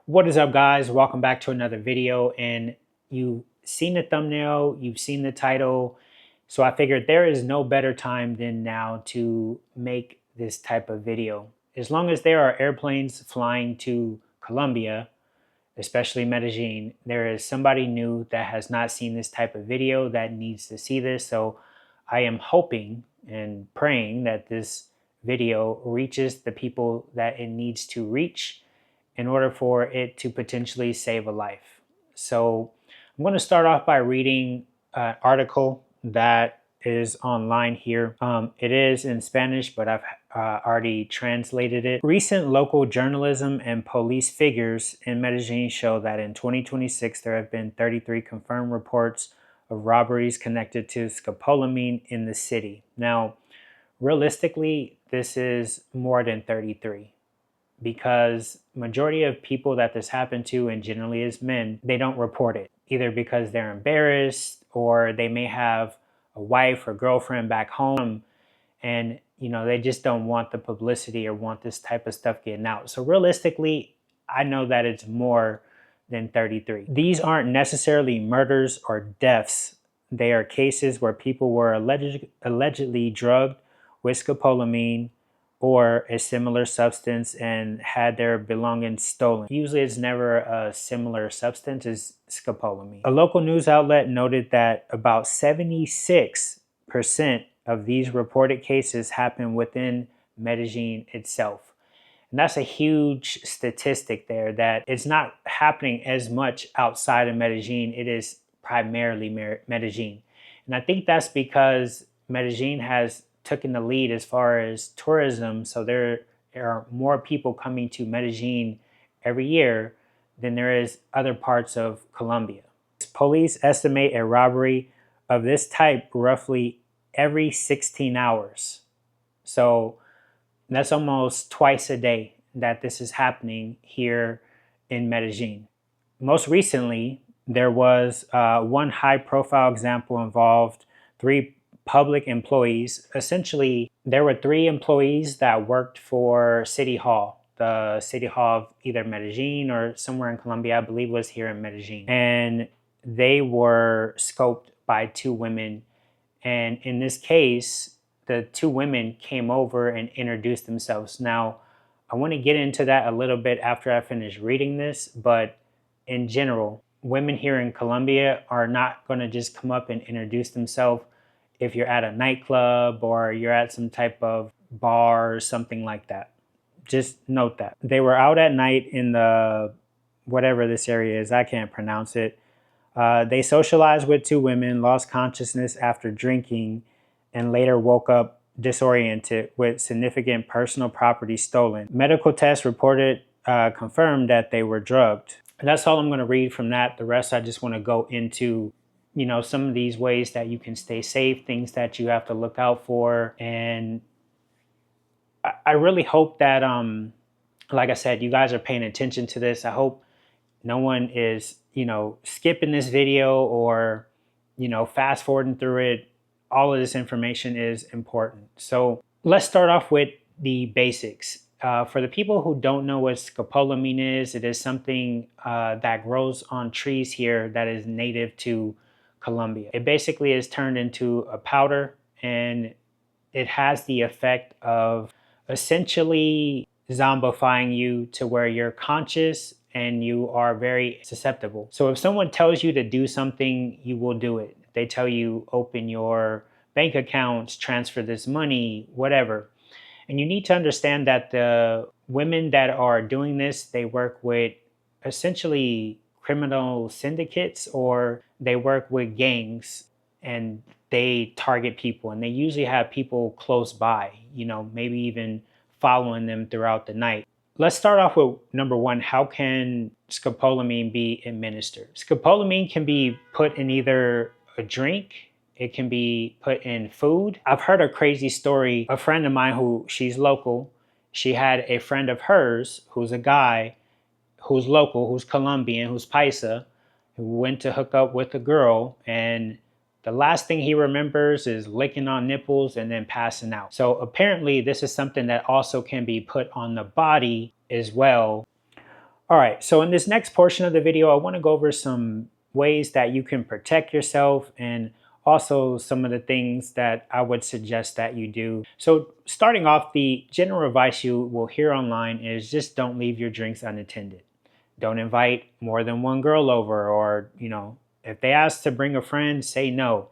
What is up, guys? Welcome back to another video. And you've seen the thumbnail, you've seen the title, so I figured there is no better time than now to make this type of video. As long as there are airplanes flying to Colombia, especially Medellin, there is somebody new that has not seen this type of video that needs to see this. So I am hoping and praying that this video reaches the people that it needs to reach in order for it to potentially save a life. So I'm going to start off by reading an article that is online here. It is in Spanish, but I've already translated it. Recent local journalism and police figures in Medellin show that in 2026 there have been 33 confirmed reports of robberies connected to scopolamine in the city. Now, realistically, this is more than 33, because majority of people that this happened to, and generally is men, they don't report it, either because they're embarrassed or they may have a wife or girlfriend back home, and they just don't want the publicity or want this type of stuff getting out. So realistically, I know that it's more than 33. These aren't necessarily murders or deaths. They are cases where people were allegedly drugged with scopolamine or a similar substance and had their belongings stolen. Usually it's never a similar substance as scopolamine. A local news outlet noted that about 76% of these reported cases happen within Medellin itself. And that's a huge statistic there, that it's not happening as much outside of Medellin. It is primarily Medellin. And I think that's because Medellin has taken the lead as far as tourism. So there are more people coming to Medellin every year than there is other parts of Colombia. Police estimate a robbery of this type roughly every 16 hours. So that's almost twice a day that this is happening here in Medellin. Most recently, there was one high-profile example involved 3 public employees. Essentially, there were 3 employees that worked for City Hall, the City Hall of either Medellin or somewhere in Colombia. I believe it was here in Medellin. And they were scoped by 2 women. And in this case, the 2 women came over and introduced themselves. Now, I want to get into that a little bit after I finish reading this, but in general, women here in Colombia are not going to just come up and introduce themselves if you're at a nightclub or you're at some type of bar or something like that. Just note that. They were out at night in the, whatever this area is, I can't pronounce it. They socialized with 2 women, lost consciousness after drinking, and later woke up disoriented with significant personal property stolen. Medical tests reported confirmed that they were drugged. And that's all I'm going to read from that. The rest I just want to go into some of these ways that you can stay safe, things that you have to look out for. And I really hope that, like I said, you guys are paying attention to this. I hope no one is, skipping this video or, fast forwarding through it. All of this information is important. So let's start off with the basics. For the people who don't know what scopolamine is, it is something that grows on trees here that is native to Colombia. It basically is turned into a powder, and it has the effect of essentially zombifying you to where you're conscious and you are very susceptible. So if someone tells you to do something, you will do it. They tell you open your bank accounts, transfer this money, whatever. And you need to understand that the women that are doing this, they work with essentially criminal syndicates, or they work with gangs, and they target people, and they usually have people close by, maybe even following them throughout the night. Let's start off with number 1. How can scopolamine be administered? Scopolamine can be put in either a drink, it can be put in food. I've heard a crazy story. A friend of mine she's local, she had a friend of hers who's a guy who's local, who's Colombian, who's Paisa, who went to hook up with a girl, and The last thing he remembers is licking on nipples and then passing out. So apparently this is something that also can be put on the body as well. All right, so in this next portion of the video, I want to go over some ways that you can protect yourself and also some of the things that I would suggest that you do. So starting off, the general advice you will hear online is just don't leave your drinks unattended. Don't invite more than one girl over, or, if they ask to bring a friend, say no.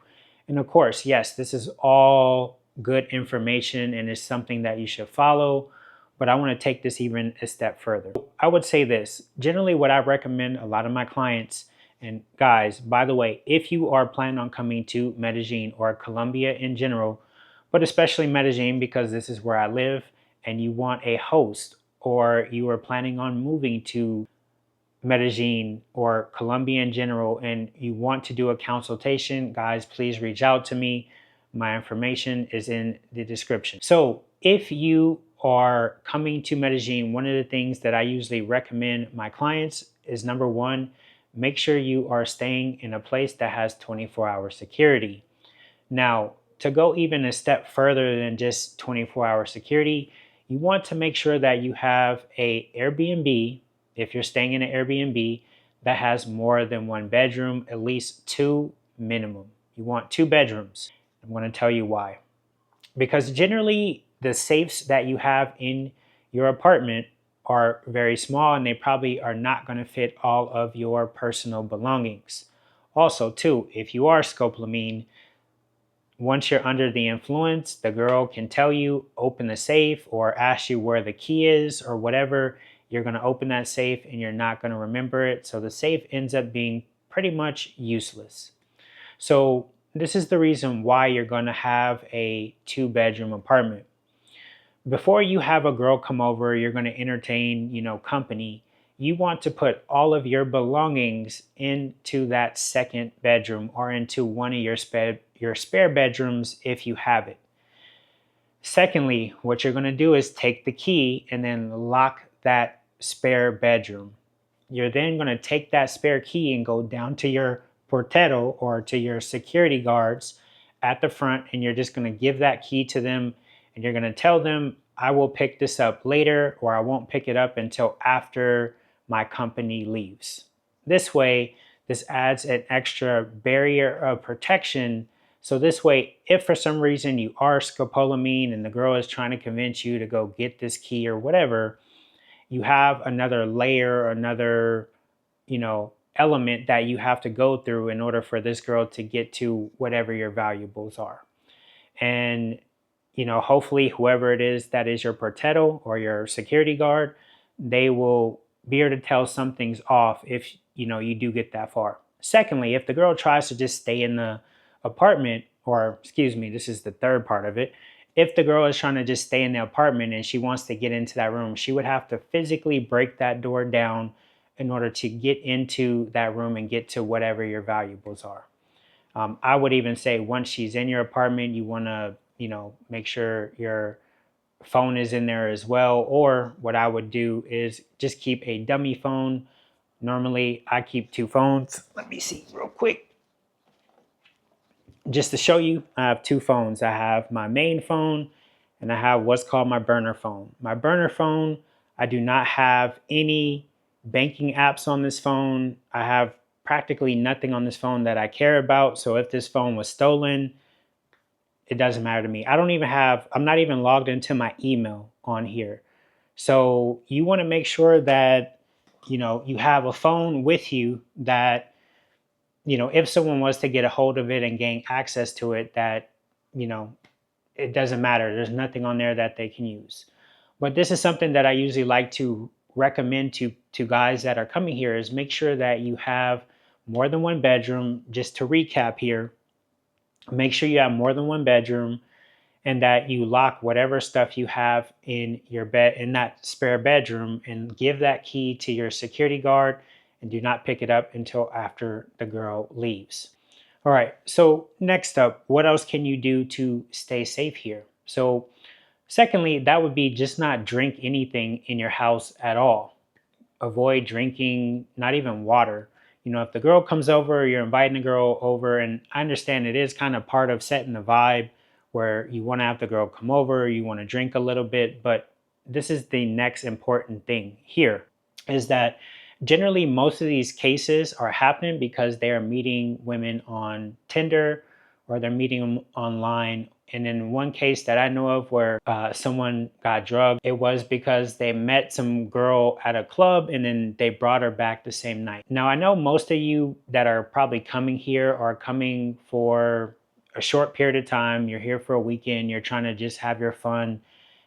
And of course, yes, this is all good information and is something that you should follow, but I want to take this even a step further. I would say this, generally what I recommend a lot of my clients, and guys, by the way, if you are planning on coming to Medellin or Colombia in general, but especially Medellin because this is where I live, and you want a host, or you are planning on moving to Medellin or Colombia in general, and you want to do a consultation, guys, please reach out to me. My information is in the description. So if you are coming to Medellin, one of the things that I usually recommend my clients is, number one, make sure you are staying in a place that has 24-hour security. Now, to go even a step further than just 24-hour security, you want to make sure that you have a Airbnb. If you're staying in an Airbnb that has more than one bedroom, at least two minimum. You want 2 bedrooms. I'm going to tell you why. Because generally the safes that you have in your apartment are very small and they probably are not going to fit all of your personal belongings. Also, too, if you are scopolamine, once you're under the influence, the girl can tell you, open the safe, or ask you where the key is or whatever. You're going to open that safe and you're not going to remember it. So the safe ends up being pretty much useless. So this is the reason why you're going to have a 2-bedroom apartment. Before you have a girl come over, you're going to entertain, company. You want to put all of your belongings into that second bedroom or into one of your spare bedrooms if you have it. Secondly, what you're going to do is take the key and then lock that spare bedroom. You're then going to take that spare key and go down to your portero or to your security guards at the front, and you're just going to give that key to them and you're going to tell them, I will pick this up later, or I won't pick it up until after my company leaves. This way, this adds an extra barrier of protection. So this way, if for some reason you are scopolamine and the girl is trying to convince you to go get this key or whatever, you have another layer, another, element that you have to go through in order for this girl to get to whatever your valuables are. And, hopefully whoever it is that is your portero or your security guard, they will be able to tell something's off if, you do get that far. Secondly, if the girl tries to just stay in the apartment, or excuse me, this is the third part of it. If the girl is trying to just stay in the apartment and she wants to get into that room, she would have to physically break that door down in order to get into that room and get to whatever your valuables are. I would even say once she's in your apartment, you want to, make sure your phone is in there as well. Or what I would do is just keep a dummy phone. Normally, I keep 2 phones. Let me see real quick. Just to show you, I have 2 phones. I have my main phone and I have what's called my burner phone. My burner phone, I do not have any banking apps on this phone. I have practically nothing on this phone that I care about. So if this phone was stolen, it doesn't matter to me. I'm not even logged into my email on here. So you want to make sure that, you have a phone with you that, if someone was to get a hold of it and gain access to it, that, it doesn't matter. There's nothing on there that they can use. But this is something that I usually like to recommend to guys that are coming here, is make sure that you have more than one bedroom. Just to recap here, make sure you have more than one bedroom and that you lock whatever stuff you have in your bed, in that spare bedroom, and give that key to your security guard and do not pick it up until after the girl leaves. All right, so next up, what else can you do to stay safe here? So secondly, that would be just not drink anything in your house at all. Avoid drinking, not even water. if the girl comes over, you're inviting the girl over, and I understand it is kind of part of setting the vibe where you want to have the girl come over, you want to drink a little bit, but this is the next important thing here is that generally most of these cases are happening because they are meeting women on Tinder or they're meeting them online. And in one case that I know of where someone got drugged, it was because they met some girl at a club and then they brought her back the same night. Now, I know most of you that are probably coming here are coming for a short period of time. You're here for a weekend. You're trying to just have your fun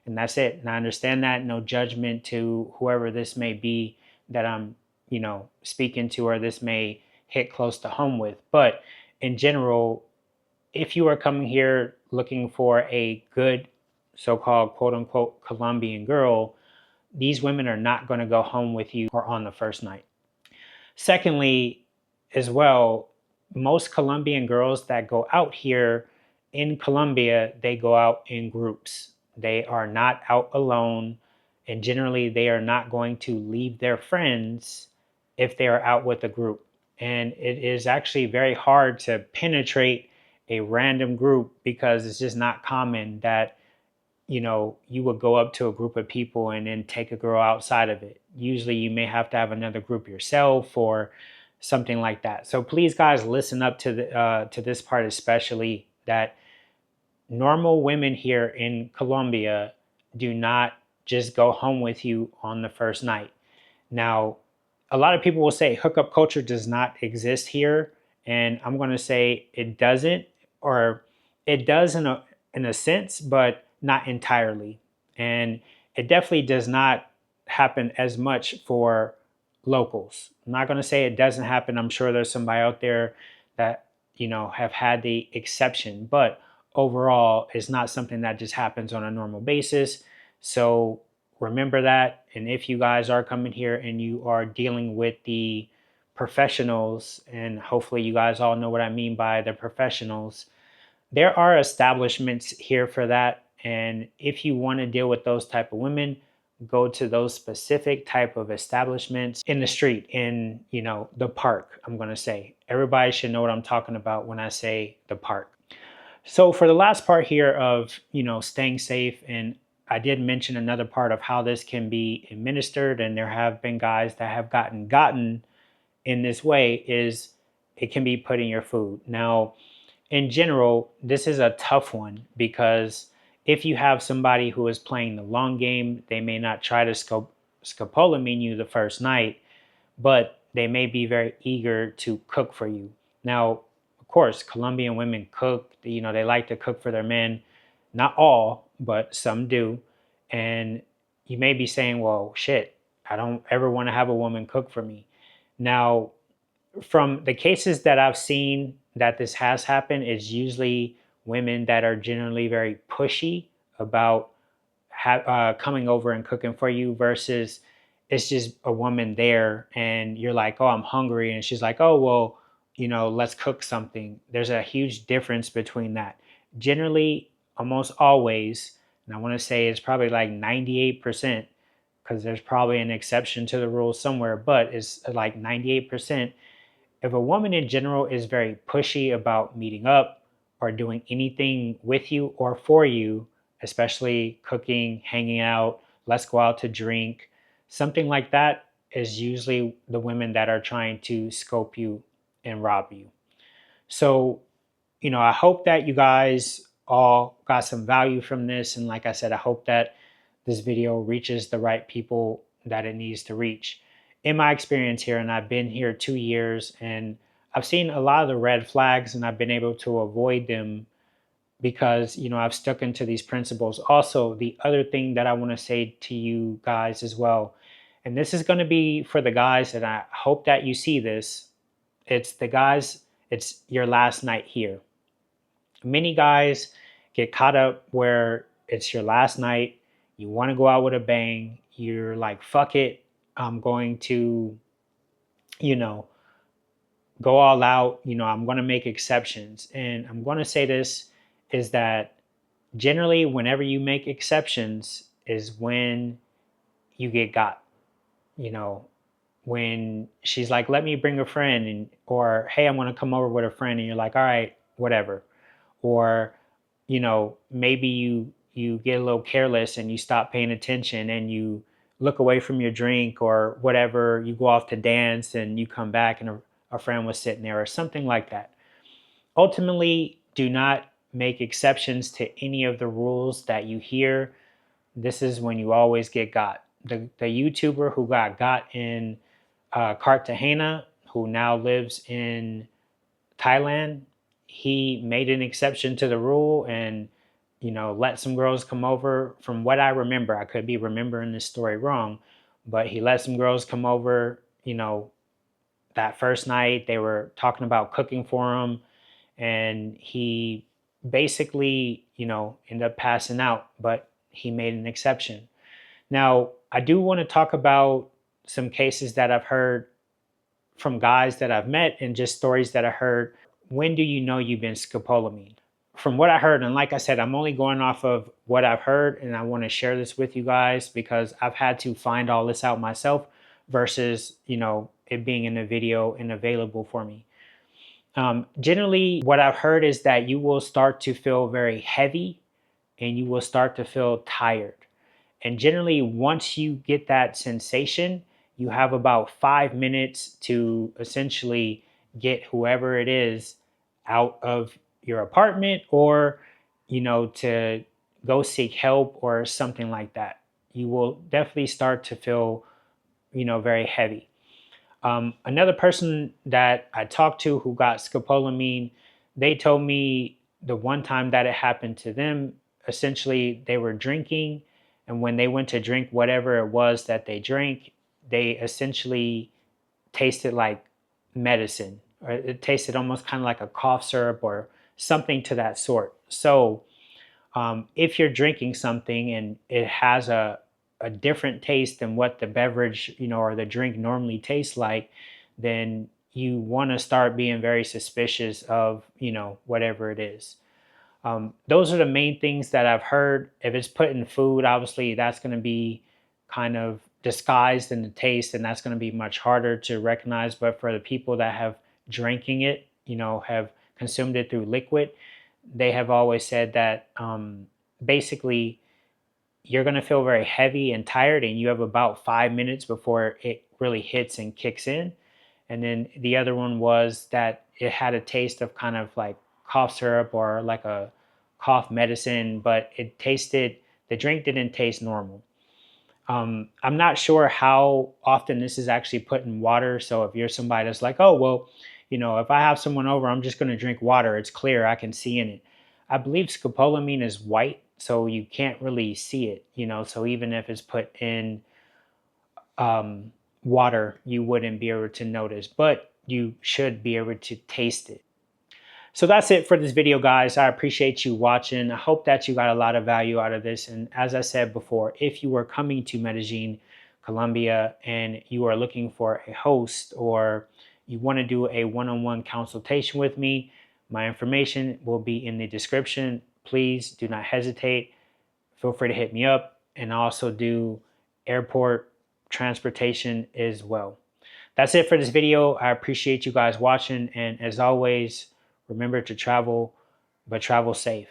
and that's it. And I understand that. No judgment to whoever this may be that I'm, speaking to or this may hit close to home with. But in general, if you are coming here looking for a good so-called quote unquote Colombian girl, these women are not going to go home with you or on the first night. Secondly, as well, most Colombian girls that go out here in Colombia, they go out in groups. They are not out alone, and generally they are not going to leave their friends if they are out with a group. And it is actually very hard to penetrate a random group because it's just not common that you would go up to a group of people and then take a girl outside of it. Usually you may have to have another group yourself or something like that. So please guys, listen up to this part, especially that normal women here in Colombia do not just go home with you on the first night. Now, a lot of people will say hookup culture does not exist here, and I'm going to say it doesn't, or it does in a sense, but not entirely. And it definitely does not happen as much for locals. I'm not going to say it doesn't happen. I'm sure there's somebody out there that have had the exception, but overall, it's not something that just happens on a normal basis. So remember that. And if you guys are coming here and you are dealing with the professionals, and hopefully you guys all know what I mean by the professionals, there are establishments here for that. And if you want to deal with those type of women, go to those specific type of establishments in the street, in the park. I'm going to say everybody should know what I'm talking about when I say the park. So for the last part here of, staying safe, and I did mention another part of how this can be administered, and there have been guys that have gotten in this way, is it can be put in your food. Now, in general, this is a tough one because if you have somebody who is playing the long game, they may not try to scopolamine you the first night, but they may be very eager to cook for you. Now, of course, Colombian women cook, they like to cook for their men. Not all, but some do. And you may be saying, well, shit, I don't ever want to have a woman cook for me. Now, from the cases that I've seen that this has happened, is usually women that are generally very pushy about coming over and cooking for you versus it's just a woman there and you're like, oh, I'm hungry. And she's like, oh, well, let's cook something. There's a huge difference between that. Generally, almost always, and I want to say it's probably like 98%, because there's probably an exception to the rule somewhere, but it's like 98%. If a woman in general is very pushy about meeting up or doing anything with you or for you, especially cooking, hanging out, let's go out to drink, something like that, is usually the women that are trying to scope you and rob you. So, I hope that you guys all got some value from this. And like I said, I hope that this video reaches the right people that it needs to reach. In my experience here, and I've been here 2 years, and I've seen a lot of the red flags and I've been able to avoid them because, I've stuck into these principles. Also, the other thing that I want to say to you guys as well, and this is going to be for the guys, and I hope that you see this. It's the guys, it's your last night here. Many guys get caught up where it's your last night, you want to go out with a bang, you're like, fuck it, I'm going to, you know, go all out, I'm going to make exceptions. And I'm going to say this is that generally, whenever you make exceptions, is when you get got. You know, when she's like, let me bring a friend, and or hey, I'm going to come over with a friend, and you're like, all right, whatever. Or maybe you get a little careless and you stop paying attention and you look away from your drink or whatever, you go off to dance and you come back and a friend was sitting there or something like that. Ultimately, do not make exceptions to any of the rules that you hear. This is when you always get got. The YouTuber who got in Cartagena, who now lives in Thailand, he made an exception to the rule and let some girls come over. From what I remember, I could be remembering this story wrong, but he let some girls come over. That first night they were talking about cooking for him, and he basically ended up passing out, but he made an exception. Now, I do want to talk about some cases that I've heard from guys that I've met and just stories that I heard. When do you know you've been scopolamine? From what I heard, and like I said, I'm only going off of what I've heard, and I want to share this with you guys because I've had to find all this out myself versus, it being in a video and available for me. Generally, what I've heard is that you will start to feel very heavy and you will start to feel tired. And generally, once you get that sensation, you have about 5 minutes to essentially get whoever it is out of your apartment or, to go seek help or something like that. You will definitely start to feel, very heavy. Another person that I talked to who got scopolamine, they told me the one time that it happened to them, essentially they were drinking, and when they went to drink whatever it was that they drank, they essentially tasted like medicine, or it tasted almost kind of like a cough syrup or something to that sort. So if you're drinking something and it has a different taste than what the beverage, or the drink normally tastes like, then you want to start being very suspicious of, whatever it is. Those are the main things that I've heard. If it's put in food, obviously that's going to be kind of disguised in the taste, and that's going to be much harder to recognize. But for the people that have drinking it, have consumed it through liquid, they have always said that basically you're going to feel very heavy and tired, and you have about 5 minutes before it really hits and kicks in. And then the other one was that it had a taste of kind of like cough syrup or like a cough medicine, but the drink didn't taste normal. I'm not sure how often this is actually put in water. So if you're somebody that's like, oh, well, if I have someone over, I'm just going to drink water. It's clear. I can see in it. I believe scopolamine is white, so you can't really see it, so even if it's put in water, you wouldn't be able to notice, but you should be able to taste it. So that's it for this video, guys. I appreciate you watching. I hope that you got a lot of value out of this. And as I said before, if you are coming to Medellin, Colombia, and you are looking for a host or you want to do a one-on-one consultation with me, my information will be in the description. Please do not hesitate. Feel free to hit me up, and I also do airport transportation as well. That's it for this video. I appreciate you guys watching, and as always, remember to travel, but travel safe.